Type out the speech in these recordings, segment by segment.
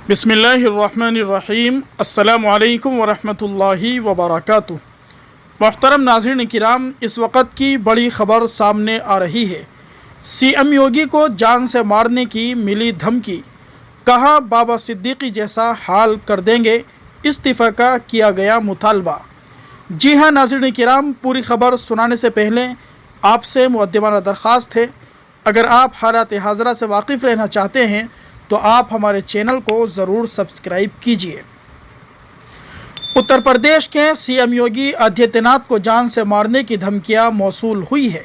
बिस्मिल्लाहिर्रहमानिर्रहीम। अस्सलामु अलैकुम वरहमतुल्लाहि वबरकातुहू। मोहतरम नाज़रीन किराम, इस वक्त की बड़ी ख़बर सामने आ रही है। सीएम योगी को जान से मारने की मिली धमकी, कहा बाबा सिद्दीकी जैसा हाल कर देंगे, इस्तीफ़ा का किया गया मुतालबा। जी हाँ नाज़रीन किराम, पूरी ख़बर सुनाने से पहले आपसे मुक़द्दिमाना दरख्वास्त है, अगर आप हालात हाज़रा से वाकिफ़ रहना चाहते हैं तो आप हमारे चैनल को ज़रूर सब्सक्राइब कीजिए। उत्तर प्रदेश के सीएम योगी आदित्यनाथ को जान से मारने की धमकियां मौसूल हुई है।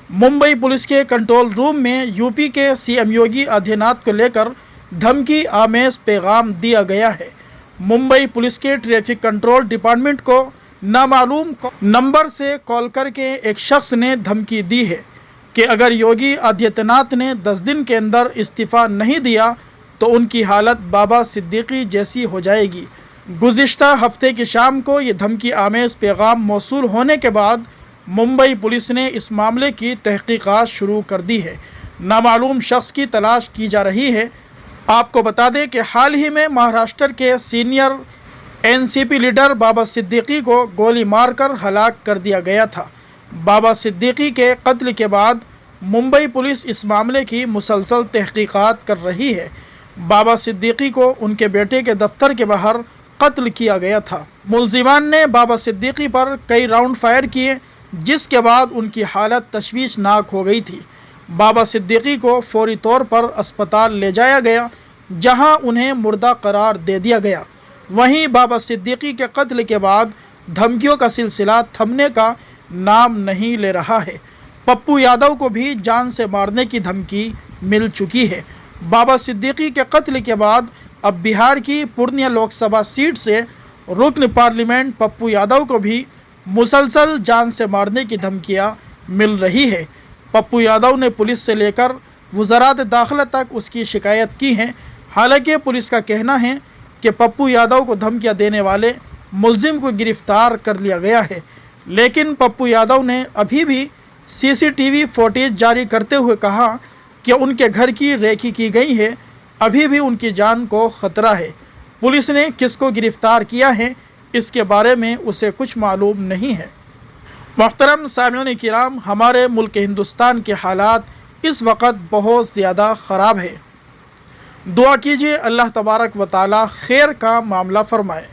मुंबई पुलिस के कंट्रोल रूम में यूपी के सीएम योगी आदित्यनाथ को लेकर धमकी आमेज पैगाम दिया गया है। मुंबई पुलिस के ट्रैफिक कंट्रोल डिपार्टमेंट को नामालूम नंबर से कॉल करके एक शख्स ने धमकी दी है कि अगर योगी आदित्यनाथ ने 10 दिन के अंदर इस्तीफ़ा नहीं दिया तो उनकी हालत बाबा सिद्दीकी जैसी हो जाएगी। गुज़िश्ता हफ्ते की शाम को ये धमकी आमेज पैगाम मौसूल होने के बाद मुंबई पुलिस ने इस मामले की तहकीकात शुरू कर दी है। नामालूम शख्स की तलाश की जा रही है। आपको बता दें कि हाल ही में महाराष्ट्र के सीनियर एनसीपी लीडर बाबा सिद्दीकी को गोली मारकर हलाक कर दिया गया था। बाबा सिद्दीकी के कत्ल के बाद मुंबई पुलिस इस मामले की मुसलसल तहकीकात कर रही है। बाबा सिद्दीकी को उनके बेटे के दफ्तर के बाहर कत्ल किया गया था। मुलजिमान ने बाबा सिद्दीकी पर कई राउंड फायर किए, जिसके बाद उनकी हालत तशवीशनाक हो गई थी। बाबा सिद्दीकी को फौरी तौर पर अस्पताल ले जाया गया, जहां उन्हें मुर्दा करार दे दिया गया। वहीं बाबा सिद्दीकी के कत्ल के बाद धमकियों का सिलसिला थमने का नाम नहीं ले रहा है। पप्पू यादव को भी जान से मारने की धमकी मिल चुकी है। बाबा सिद्दीकी के कत्ल के बाद अब बिहार की पूर्णिया लोकसभा सीट से रुकन पार्लियामेंट पप्पू यादव को भी मुसलसल जान से मारने की धमकियां मिल रही है। पप्पू यादव ने पुलिस से लेकर वज़ारत दाखिला तक उसकी शिकायत की है। हालांकि पुलिस का कहना है कि पप्पू यादव को धमकियां देने वाले मुलजिम को गिरफ्तार कर लिया गया है, लेकिन पप्पू यादव ने अभी भी सीसीटीवी फुटेज जारी करते हुए कहा कि उनके घर की रेकी की गई है, अभी भी उनकी जान को ख़तरा है। पुलिस ने किसको गिरफ्तार किया है, इसके बारे में उसे कुछ मालूम नहीं है। मोहतरम सामिईन किराम, हमारे मुल्क हिंदुस्तान के हालात इस वक्त बहुत ज़्यादा ख़राब है। दुआ कीजिए अल्लाह तबारक व तआला खैर का मामला फरमाए।